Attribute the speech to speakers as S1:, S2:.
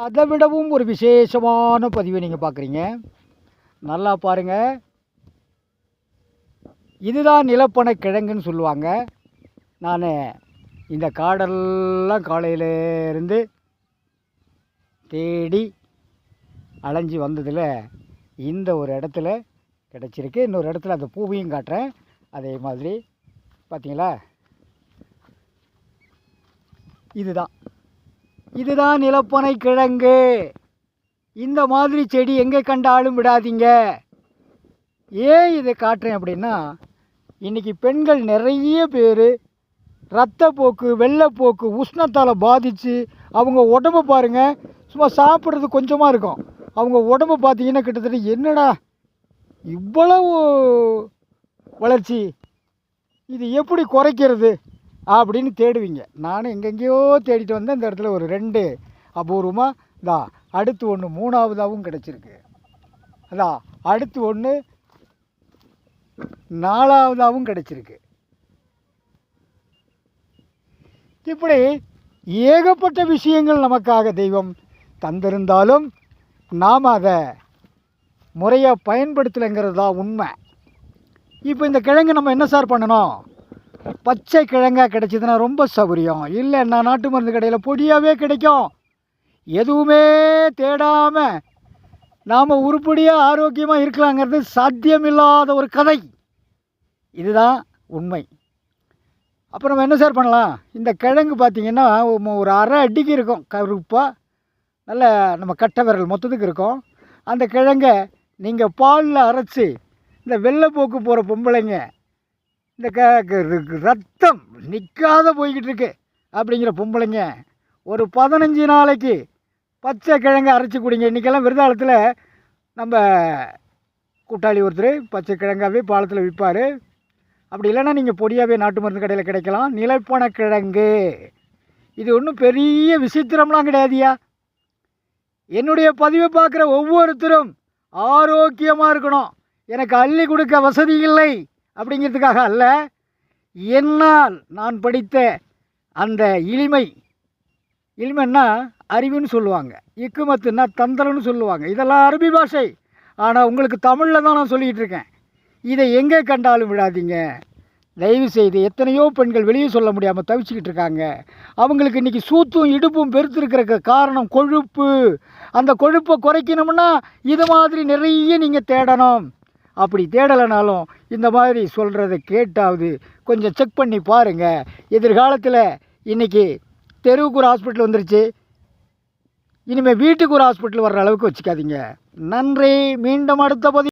S1: அதை விடவும் ஒரு விசேஷமான பதிவை நீங்கள் பார்க்குறீங்க. நல்லா பாருங்கள். இதுதான் நிலப்பனை கிழங்குன்னு சொல்லுவாங்க. நான் இந்த காடெல்லாம் காலையிலேருந்து தேடி அலைஞ்சி வந்ததில் இந்த ஒரு இடத்துல கிடச்சிருக்கு. இன்னொரு இடத்துல அந்த பூவையும் காட்டுறேன். அதே மாதிரி பார்த்தீங்களா, இதுதான் நிலப்பனை கிழங்கு. இந்த மாதிரி செடி எங்கே கண்டாலும் விடாதீங்க. ஏன் இதை காட்டுறேன் அப்படின்னா, இன்றைக்கி பெண்கள் நிறைய பேர் இரத்தப்போக்கு, வெள்ளைப்போக்கு, உஷ்ணத்தால் பாதித்து அவங்க உடம்பு பாருங்கள், சும்மா சாப்பிட்றது கொஞ்சமாக இருக்கும். அவங்க உடம்பு பார்த்திங்கன்னா கிட்டத்தட்ட என்னடா இவ்வளவு வளர்ச்சி, இது எப்படி குறைக்கிறது அப்படின்னு தேடுவீங்க. நானும் எங்கெங்கேயோ தேடிட்டு வந்தேன். இந்த இடத்துல ஒரு 2 அபூர்வமாக தான், அடுத்து ஒன்று 3ஆவதாகவும் கிடச்சிருக்கு. அதான் அடுத்து ஒன்று 4ஆவதாகவும் கிடச்சிருக்கு. இப்படி ஏகப்பட்ட விஷயங்கள் நமக்காக தெய்வம் தந்திருந்தாலும் நாம் அதை முறையாக பயன்படுத்தலைங்கிறது தான் உண்மை. இப்போ இந்த கிழங்கு நம்ம என்ன சார் பண்ணணும்? பச்சை கிழங்காக கிடைச்சிதுன்னா ரொம்ப சௌகரியம். இல்லைன்னா நாட்டு மருந்து கடையில் பொடியாகவே கிடைக்கும். எதுவுமே தேடாமல் நாம் உருப்படியாக ஆரோக்கியமாக இருக்கலாங்கிறது சாத்தியமில்லாத ஒரு கதை. இதுதான் உண்மை. அப்புறம் நம்ம என்ன சார் பண்ணலாம்? இந்த கிழங்கு பார்த்திங்கன்னா ஒரு அரை அடிக்கு இருக்கும், கருப்பாக நல்ல நம்ம கட்டை விரல் மொத்தத்துக்கு இருக்கும். அந்த கிழங்கை நீங்கள் பாலில் அரைச்சி இந்த வெள்ளைப்போக்கு போகிற பொம்பளைங்க, இந்த ரத்தம் நிற்காத போய்கிட்டு இருக்கு அப்படிங்கிற பொம்பளைங்க ஒரு 15 நாளைக்கு பச்சை கிழங்கை அரைச்சி குடிங்க. இன்றைக்கெல்லாம் விருதாளத்தில் நம்ம கூட்டாளி ஒருத்தர் பச்சை கிழங்காவே பாலத்தில் விற்பார். அப்படி இல்லைன்னா நீங்கள் பொடியாகவே நாட்டு மருந்து கடையில் கிடைக்கலாம். நிலப்பனை கிழங்கு இது ஒன்றும் பெரிய விசித்திரம்லாம் கிடையாதுயா. என்னுடைய பதிவை பார்க்குற ஒவ்வொருத்தரும் ஆரோக்கியமாக இருக்கணும். எனக்கு அள்ளி கொடுக்க வசதி இல்லை அப்படிங்கிறதுக்காக அல்ல, என்னால் நான் படித்த அந்த இளிமைன்னா அறிவுன்னு சொல்லுவாங்க, இக்குமத்துன்னா தந்திரம்னு சொல்லுவாங்க. இதெல்லாம் அரபி பாஷை. ஆனால் உங்களுக்கு தமிழில் தான் நான் சொல்லிக்கிட்டு இருக்கேன். இதை எங்கே கண்டாலும் விடாதீங்க தயவு செய்து. எத்தனையோ பெண்கள் வெளியே சொல்ல முடியாமல் தவிச்சிக்கிட்டு இருக்காங்க. அவங்களுக்கு இன்றைக்கி சூத்தும் இடுப்பும் பெருத்திருக்கிற காரணம் கொழுப்பு. அந்த கொழுப்பை குறைக்கணும்னா இது மாதிரி நிறைய நீங்கள் தேடணும். அப்படி தேடலைனாலும் இந்த மாதிரி சொல்கிறத கேட்டாவது கொஞ்சம் செக் பண்ணி பாருங்கள். எதிர்காலத்தில் இன்றைக்கி தெருவுக்கு ஒரு ஹாஸ்பிட்டல் வந்துருச்சு, இனிமேல் வீட்டுக்கு ஒரு ஹாஸ்பிட்டல் வர்ற அளவுக்கு வச்சுக்காதீங்க. நன்றி. மீண்டும் அடுத்த பதிவு.